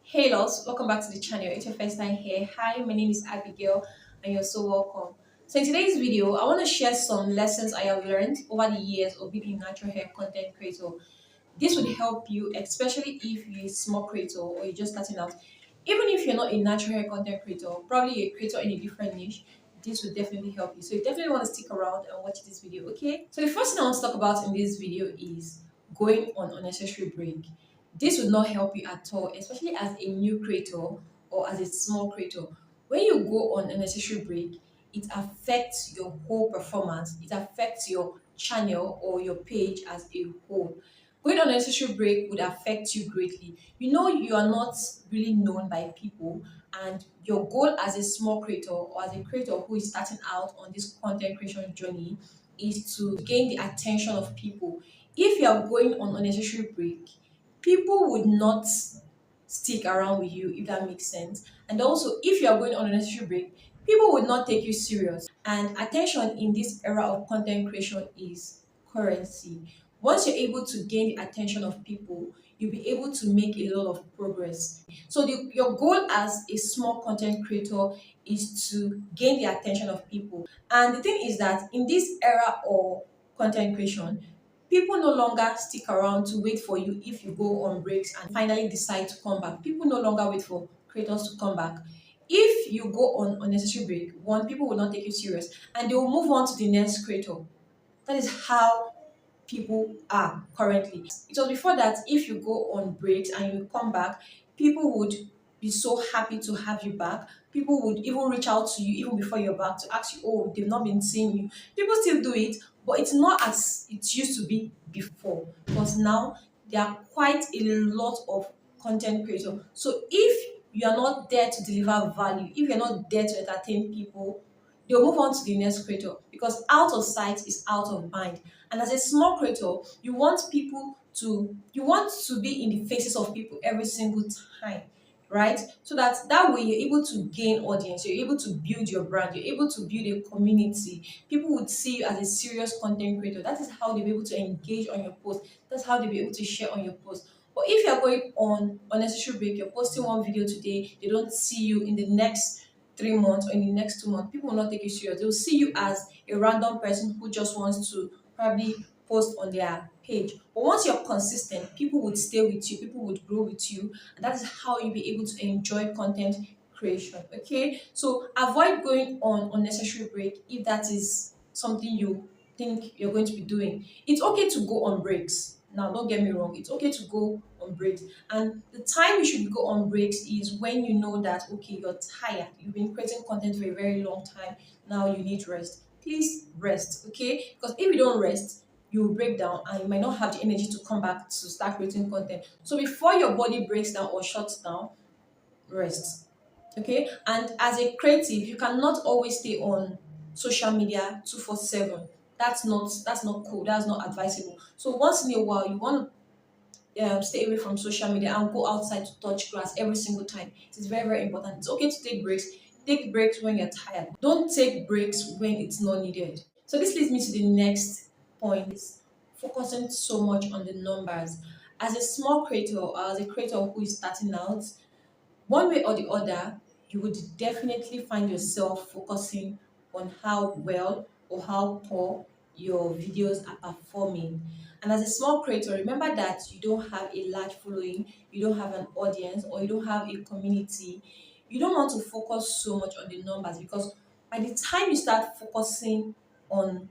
Hey loves, welcome back to the channel. It's your first time here. Hi, my name is Abigail and you're so welcome. So in today's video, I want to share some lessons I have learned over the years of being a natural hair content creator. This would help you, especially if you're a small creator or you're just starting out. Even if you're not a natural hair content creator, probably a creator in a different niche, this will definitely help you. So you definitely want to stick around and watch this video, okay? So the first thing I want to talk about in this video is going on unnecessary break. This will not help you at all, especially as a new creator or as a small creator. When you go on unnecessary break, it affects your whole performance. It affects your channel or your page as a whole. Going on unnecessary break would affect you greatly. You know you are not really known by people, and your goal as a small creator or as a creator who is starting out on this content creation journey is to gain the attention of people. If you are going on unnecessary break, people would not stick around with you, if that makes sense. And also, if you are going on a necessary break, people would not take you serious. And attention in this era of content creation is currency. Once you're able to gain the attention of people, you'll be able to make a lot of progress. So your goal as a small content creator is to gain the attention of people. And the thing is that in this era of content creation, people no longer stick around to wait for you if you go on breaks and finally decide to come back. People no longer wait for creators to come back. If you go on unnecessary break, one, people will not take you serious and they will move on to the next creator. That is how people are currently. It was before that if you go on breaks and you come back, people would be so happy to have you back. People would even reach out to you even before you're back to ask you, oh, they've not been seeing you. People still do it, but it's not as it used to be before because now there are quite a lot of content creators. So if you are not there to deliver value, if you're not there to entertain people, they'll move on to the next creator because out of sight is out of mind. And as a small creator, you want to be in the faces of people every single time, right? So that way you're able to gain audience, you're able to build your brand, you're able to build a community. People would see you as a serious content creator. That is how they'll be able to engage on your post. That's how they'll be able to share on your post. But if you're going on unnecessary break, you're posting one video today, they don't see you in the next 3 months or in the next 2 months, people will not take you serious. They'll see you as a random person who just wants to probably post on their page. But once you're consistent, people would stay with you, people would grow with you, and that is how you'll be able to enjoy content creation. Okay, so avoid going on unnecessary break if that is something you think you're going to be doing. It's okay to go on breaks. Now, don't get me wrong, it's okay to go on breaks. And the time you should go on breaks is when you know that, okay, you're tired, you've been creating content for a very long time, now you need rest. Please rest, okay? Because if you don't rest, you will break down and you might not have the energy to come back to start creating content. So before your body breaks down or shuts down, rest. Okay? And as a creative, you cannot always stay on social media 247. That's not cool. That's not advisable. So once in a while, you want to stay away from social media and go outside to touch grass every single time. It is very, very important. It's okay to take breaks. Take breaks when you're tired. Don't take breaks when it's not needed. So this leads me to the next point is focusing so much on the numbers. As a small creator or as a creator who is starting out, one way or the other, you would definitely find yourself focusing on how well or how poor your videos are performing. And as a small creator, remember that you don't have a large following, you don't have an audience, or you don't have a community. You don't want to focus so much on the numbers because by the time you start focusing on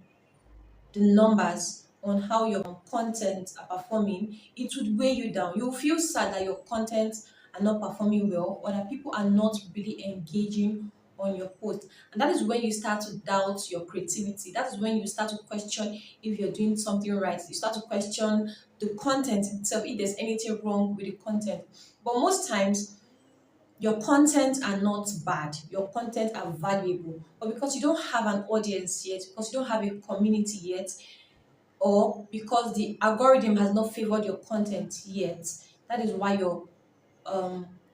the numbers, on how your content are performing, it would weigh you down. You'll feel sad that your content are not performing well or that people are not really engaging on your post. And that is when you start to doubt your creativity. That is when you start to question if you're doing something right. You start to question the content itself, if there's anything wrong with the content. But most times, your content are not bad, your content are valuable, but because you don't have an audience yet, because you don't have a community yet, or because the algorithm has not favored your content yet, that is why your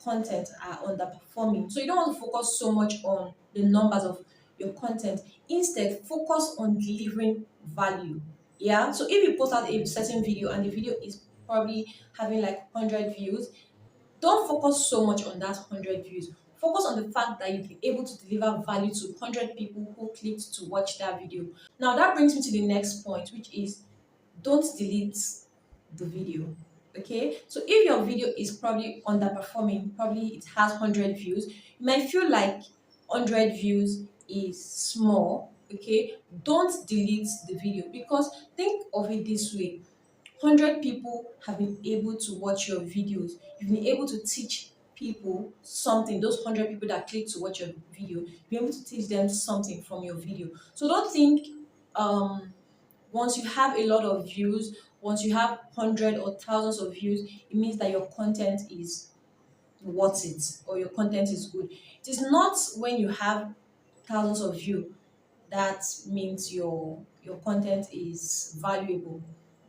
content are underperforming. So you don't want to focus so much on the numbers of your content. Instead, focus on delivering value. Yeah. So if you post out a certain video and the video is probably having like 100 views, Don't focus so much on that 100 views. Focus on the fact that you've been able to deliver value to 100 people who clicked to watch that video. Now, that brings me to the next point, which is don't delete the video. Okay, so if your video is probably underperforming, probably it has 100 views, you might feel like 100 views is small. Okay, don't delete the video, because think of it this way: 100 people have been able to watch your videos. You've been able to teach people something. Those 100 people that click to watch your video, you've been able to teach them something from your video. So don't think um once you have a lot of views, once you have hundred or thousands of views, it means that your content is worth it or your content is good. It is not when you have thousands of views that means your content is valuable.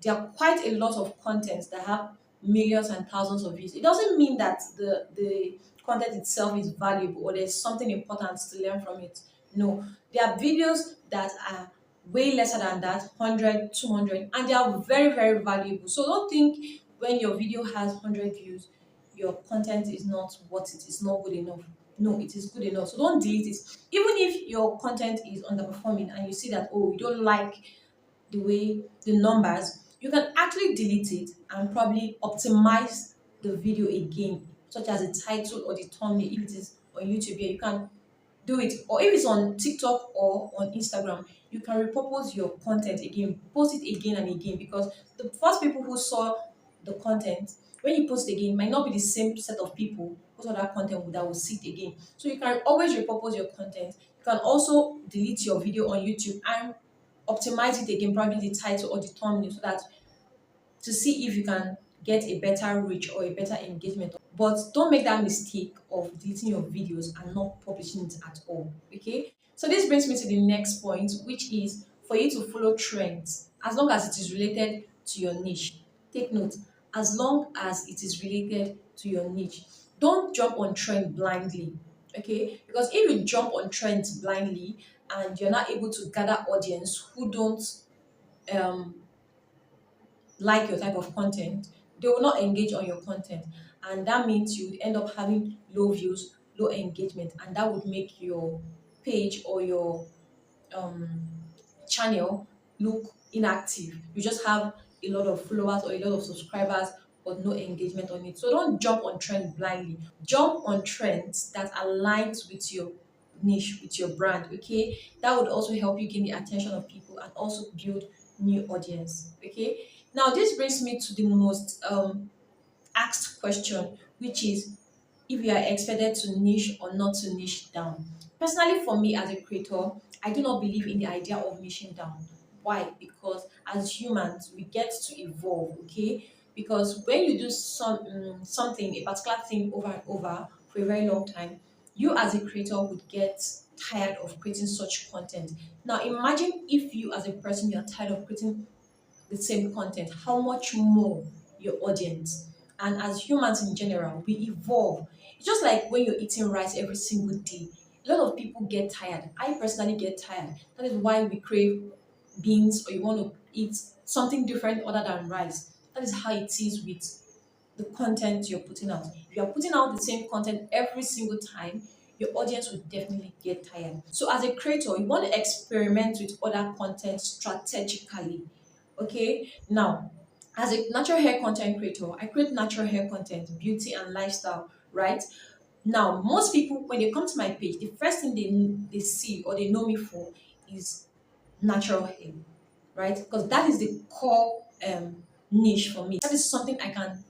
There are quite a lot of content that have millions and thousands of views. It doesn't mean that the content itself is valuable or there's something important to learn from it. No, there are videos that are way lesser than that, 100, 200, and they are very, very valuable. So don't think when your video has 100 views, your content is not worth it, it's not good enough. No, it is good enough. So don't delete it. Even if your content is underperforming and you see that, oh, you don't like the way the numbers, you can actually delete it and probably optimize the video again, such as the title or the thumbnail. If it is on YouTube, here, you can do it. Or if it's on TikTok or on Instagram, you can repurpose your content again, post it again and again, because the first people who saw the content, when you post again, might not be the same set of people who saw that content that will see it again. So you can always repurpose your content. You can also delete your video on YouTube and optimize it again, probably the title or the thumbnail, so that to see if you can get a better reach or a better engagement. But don't make that mistake of deleting your videos and not publishing it at all. Okay. So this brings me to the next point, which is for you to follow trends as long as it is related to your niche. Take note, as long as it is related to your niche. Don't jump on trend blindly. Okay, because if you jump on trends blindly and you're not able to gather audience who don't um like your type of content, they will not engage on your content. And that means you would end up having low views, low engagement, and that would make your page or your um, channel look inactive. You just have a lot of followers or a lot of subscribers, but no engagement on it. So don't jump on trend blindly. Jump on trends that aligns with your niche, with your brand. Okay, that would also help you gain the attention of people and also build new audience. Okay, now this brings me to the most asked question, which is if you are expected to niche or not to niche down. Personally, for me as a creator, I do not believe in the idea of niching down. Why? Because as humans, we get to evolve, okay? Because when you do something, a particular thing over and over for a very long time, you as a creator would get tired of creating such content. Now, imagine if you as a person, you are tired of creating the same content, how much more your audience. And as humans in general, we evolve. It's just like when you're eating rice every single day. A lot of people get tired. I personally get tired. That is why we crave beans, or you want to eat something different other than rice. That is how it is with the content you're putting out. If you're putting out the same content every single time, your audience will definitely get tired. So as a creator, you want to experiment with other content strategically. Okay, now as a natural hair content creator, I create natural hair content, beauty and lifestyle, right? Now, most people when they come to my page, the first thing they see or they know me for is natural hair, right? Because that is the core niche for me. That is something I can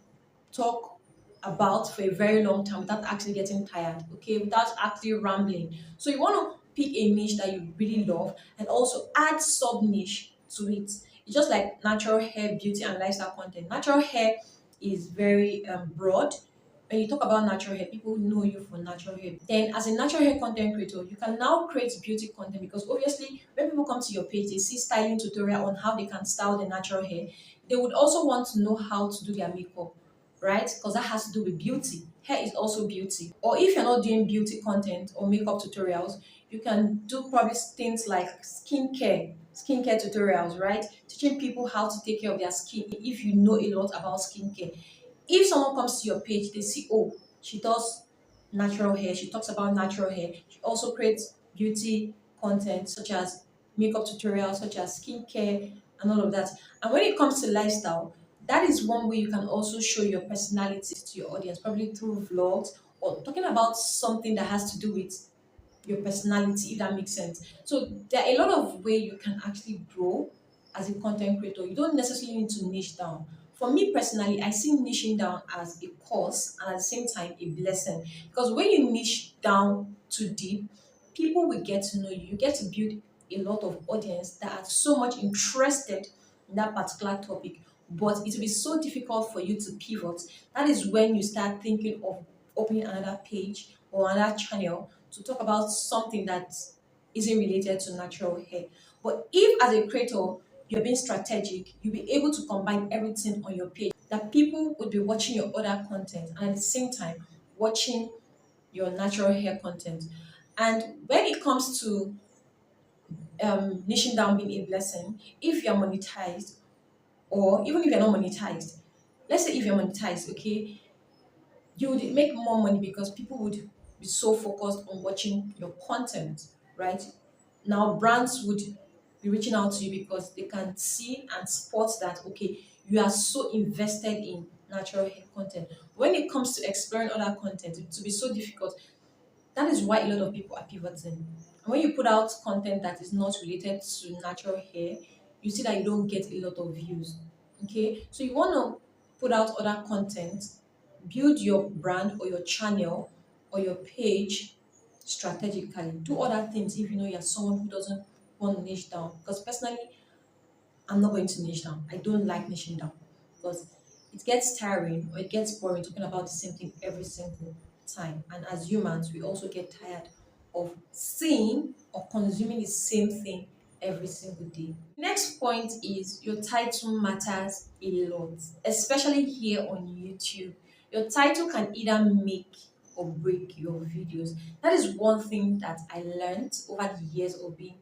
talk about for a very long time without actually getting tired, okay, without actually rambling. So you want to pick a niche that you really love and also add sub niche to it. It's just like natural hair, beauty, and lifestyle content. Natural hair is very broad. When you talk about natural hair, people know you for natural hair. Then, as a natural hair content creator, you can now create beauty content, because obviously, when people come to your page, they see styling tutorial on how they can style their natural hair. They would also want to know how to do their makeup, right? Because that has to do with beauty. Hair is also beauty. Or if you're not doing beauty content or makeup tutorials, you can do probably things like skincare tutorials, right? Teaching people how to take care of their skin if you know a lot about skincare. If someone comes to your page, they see, oh, she does natural hair, she talks about natural hair, she also creates beauty content such as makeup tutorials, such as skincare, and all of that. And when it comes to lifestyle, that is one way you can also show your personality to your audience, probably through vlogs or talking about something that has to do with your personality, if that makes sense. So there are a lot of way you can actually grow as a content creator. You don't necessarily need to niche down. For me personally, I see niching down as a course and at the same time a blessing. Because when you niche down too deep, people will get to know you. You get to build a lot of audience that are so much interested in that particular topic. But it will be so difficult for you to pivot. That is when you start thinking of opening another page or another channel to talk about something that isn't related to natural hair. But if as a creator you're being strategic, you'll be able to combine everything on your page that people would be watching your other content and at the same time watching your natural hair content. And when it comes to niching down being a blessing, if you're monetized or even if you're not monetized, let's say if you're monetized, okay, you would make more money because people would be so focused on watching your content, right? Now, brands would be reaching out to you because they can see and spot that, okay, you are so invested in natural hair content. When it comes to exploring other content, it will be so difficult. That is why a lot of people are pivoting. And when you put out content that is not related to natural hair, you see that you don't get a lot of views. Okay, so you want to put out other content, build your brand or your channel or your page strategically. Do other things if you know you're someone who doesn't want to niche down. Because personally, I'm not going to niche down. I don't like niching down because it gets tiring or it gets boring talking about the same thing every single time. And as humans, we also get tired of seeing or consuming the same thing every single day. Next point is your title matters a lot, especially here on YouTube. Your title can either make or break your videos. That is one thing that I learned over the years of being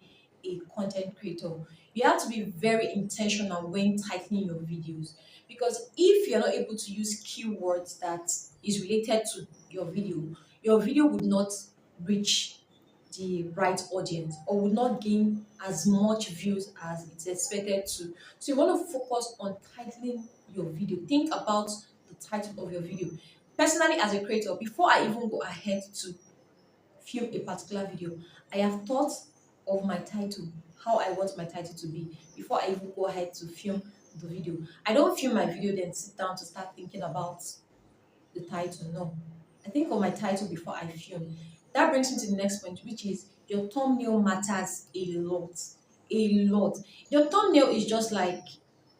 a content creator. You have to be very intentional when titling your videos because if you're not able to use keywords that is related to your video would not reach the right audience or would not gain as much views as it's expected to. So you want to focus on titling your video. Think about the title of your video. Personally, as a creator, before I even go ahead to film a particular video, I have thought of my title, how I want my title to be before I even go ahead to film the video. I don't film my video then sit down to start thinking about the title. No, I think of my title before I film. That brings me to the next point, which is your thumbnail matters a lot. A lot. Your thumbnail is just like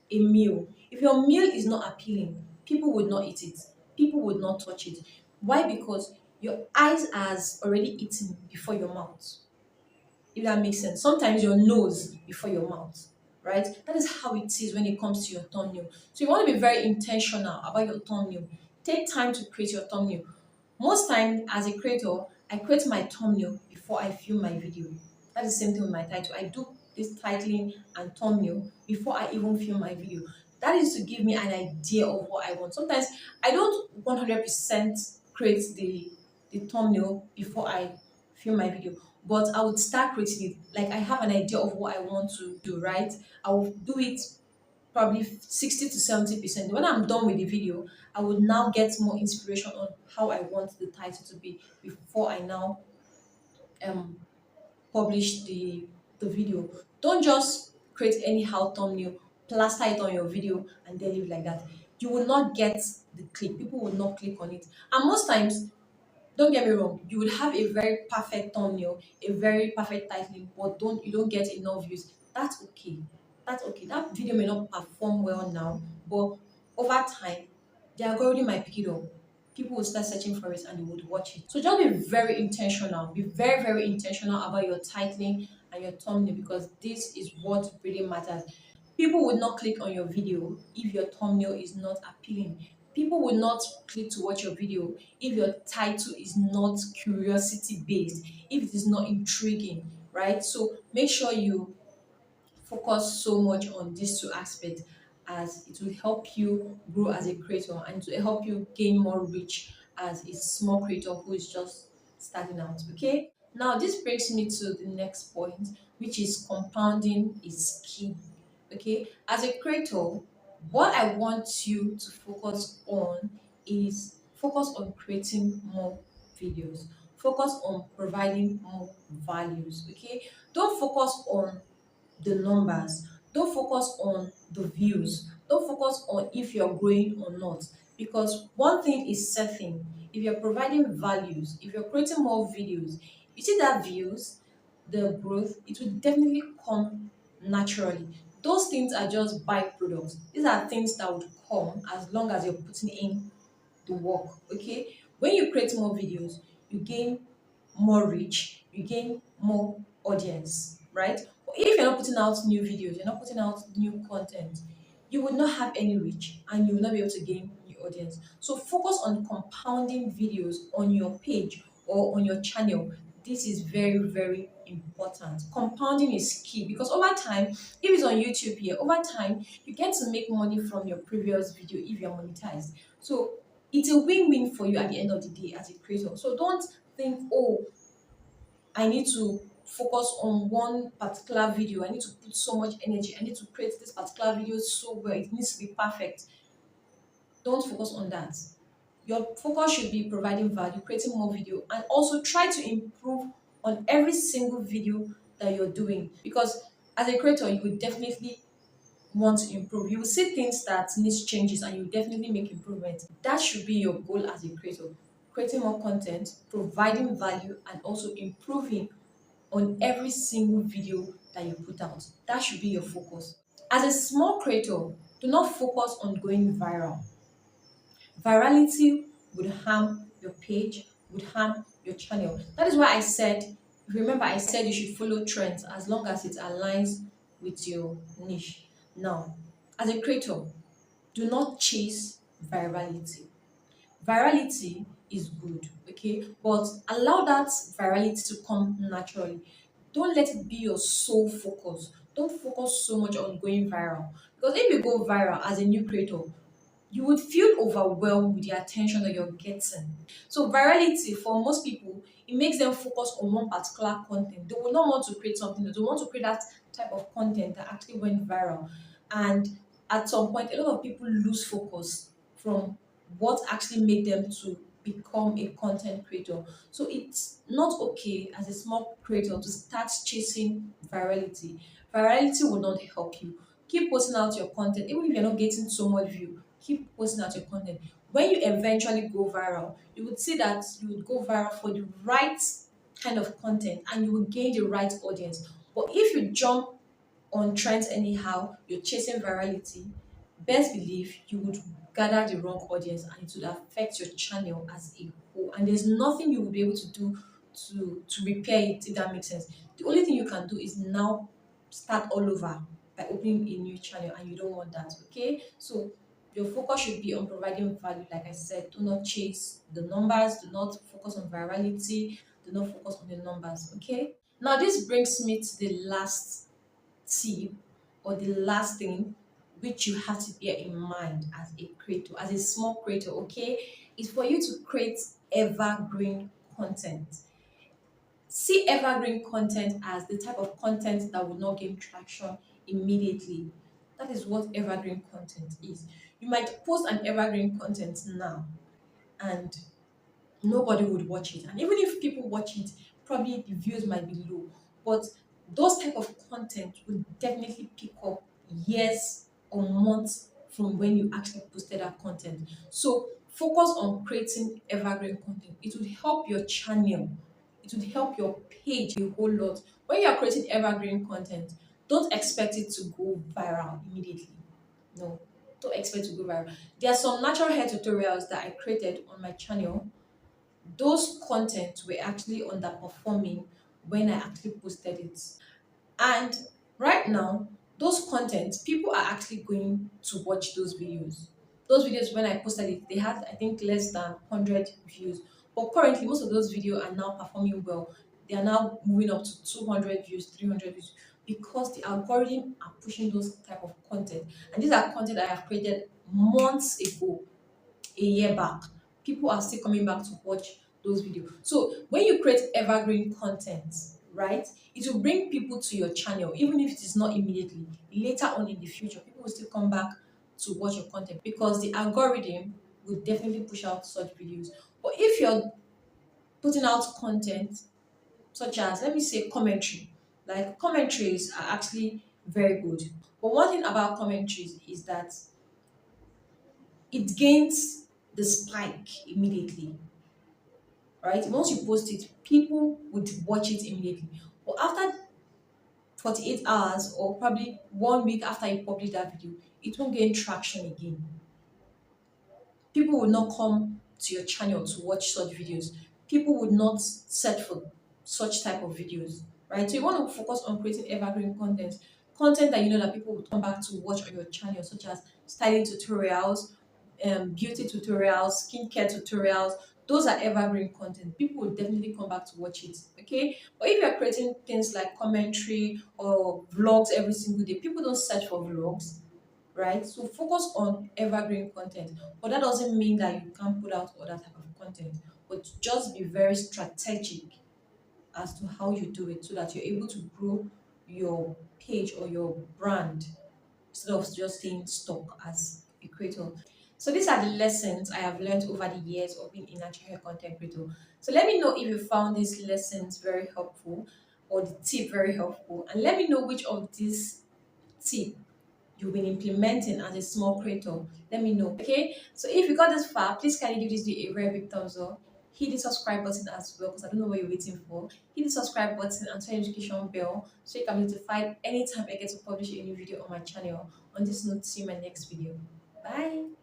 a meal. If your meal is not appealing, people would not eat it. People would not touch it. Why? Because your eyes has already eaten before your mouth, if that makes sense. Sometimes your nose before your mouth, right? That is how it is when it comes to your thumbnail. So you want to be very intentional about your thumbnail. Take time to create your thumbnail. Most time as a creator, I create my thumbnail before I film my video. That's the same thing with my title. I do this titling and thumbnail before I even film my video. That is to give me an idea of what I want. Sometimes I don't 100% create the thumbnail before I film my video, but I would start creating it. Like I have an idea of what I want to do, right? I will do it probably 60 to 70%. When I'm done with the video, I would now get more inspiration on how I want the title to be before I now um publish the video. Don't just create anyhow thumbnail, plaster it on your video, and then leave like that. You will not get the click. People will not click on it. And most times, don't get me wrong, you would have a very perfect thumbnail, a very perfect titling, but you don't get enough views. That's okay. That's okay. That video may not perform well now, but over time, the algorithm might pick it up. People will start searching for it and they would watch it. So just be very intentional. Be very, very intentional about your titling and your thumbnail because this is what really matters. People would not click on your video if your thumbnail is not appealing. People will not click to watch your video if your title is not curiosity based, if it is not intriguing, right? So make sure you focus so much on these two aspects. as it will help you grow as a creator and to help you gain more reach as a small creator who is just starting out. Okay, now this brings me to the next point, which is compounding is key. Okay, as a creator, what I want you to focus on is focus on creating more videos, focus on providing more values. Okay, don't focus on the numbers, don't focus on the views, don't focus on if you're growing or not, because one thing is certain: if you're providing values, if you're creating more videos, you see that views, the growth, it will definitely come naturally. Those things are just byproducts. These are things that would come as long as you're putting in the work. Okay, when you create more videos, you gain more reach, you gain more audience, right? But if you're not putting out new videos, you're not putting out new content, you will not have any reach and you will not be able to gain new audience. So focus on compounding videos on your page or on your channel. This is very, very important. Compounding is key because over time, if it's on YouTube here, over time you get to make money from your previous video if you're monetized. So it's a win-win for you at the end of the day as a creator. So don't think, oh, I need to focus on one particular video. I need to put so much energy. I need to create this particular video so well. It needs to be perfect. Don't focus on that. Your focus should be providing value, creating more video, and also try to improve on every single video that you're doing. Because as a creator, you will definitely want to improve. You will see things that needs changes and you will definitely make improvements. That should be your goal as a creator. Creating more content, providing value, and also improving on every single video that you put out. That should be your focus. As a small creator, do not focus on going viral. Virality would harm your page, would harm your channel. That is why I said, remember, I said you should follow trends as long as it aligns with your niche. Now, as a creator, do not chase virality. Virality is good, okay, but allow that virality to come naturally. Don't let it be your sole focus. Don't focus so much on going viral, because if you go viral as a new creator, you would feel overwhelmed with the attention that you're getting. So virality for most people, it makes them focus on one particular content. They will not want to create something. They don't want to create that type of content that actually went viral. And at some point, a lot of people lose focus from what actually made them to become a content creator. So it's not okay as a small creator to start chasing virality. Virality will not help you. Keep posting out your content, even if you're not getting so much view. Keep posting out your content. When you eventually go viral, you would see that you would go viral for the right kind of content and you will gain the right audience. But if you jump on trends anyhow, you're chasing virality, best believe you would gather the wrong audience and it would affect your channel as a whole. And there's nothing you will be able to do to repair it, if that makes sense. The only thing you can do is now start all over by opening a new channel, and you don't want that. Okay, so your focus should be on providing value. Like I said, do not chase the numbers, do not focus on virality, do not focus on the numbers. Okay, now this brings me to the last tip or the last thing which you have to bear in mind as a creator, as a small creator. Okay, is for you to create evergreen content. See evergreen content as the type of content that will not gain traction immediately. That is what evergreen content is. You might post an evergreen content now and nobody would watch it. And even if people watch it, probably the views might be low. But those type of content will definitely pick up years or months from when you actually posted that content. So focus on creating evergreen content. It would help your channel. It would help your page a whole lot. When you are creating evergreen content, don't expect it to go viral immediately. No, don't expect to go viral. There are some natural hair tutorials that I created on my channel. Those content were actually underperforming when I actually posted it. And right now, those content, people are actually going to watch those videos. Those videos, when I posted it, they had, I think, less than 100 views. But currently, most of those videos are now performing well. They are now moving up to 200 views, 300 views. because the algorithm are pushing those type of content, and these are content I have created months ago, a year back. People are still coming back to watch those videos. So when you create evergreen content, right, it will bring people to your channel, even if it is not immediately. Later on in the future, people will still come back to watch your content because the algorithm will definitely push out such videos. But if you're putting out content such as, let me say, commentary, like commentaries are actually very good. But one thing about commentaries is that it gains the spike immediately, right? Once you post it, people would watch it immediately. But after 48 hours or probably 1 week after you publish that video, it won't gain traction again. People will not come to your channel to watch such videos. People would not search for such type of videos, right? So you want to focus on creating evergreen content, content that you know that people will come back to watch on your channel, such as styling tutorials, beauty tutorials, skincare tutorials. Those are evergreen content. People will definitely come back to watch it. Okay, but if you're creating things like commentary or vlogs every single day, people don't search for vlogs, right? So focus on evergreen content, but that doesn't mean that you can't put out other type of content. But just be very strategic as to how you do it so that you're able to grow your page or your brand instead of just staying stuck as a creator. So these are the lessons I have learned over the years of being a natural hair content creator. So let me know if you found these lessons very helpful or the tip very helpful, and let me know which of these tip you've been implementing as a small creator. Let me know. Okay, so if you got this far, please kindly give this video a very big thumbs up. Hit the subscribe button as well because I don't know what you're waiting for. Hit the subscribe button and turn the notification bell so you can be notified anytime I get to publish a new video on my channel. On this note, see you in my next video. Bye.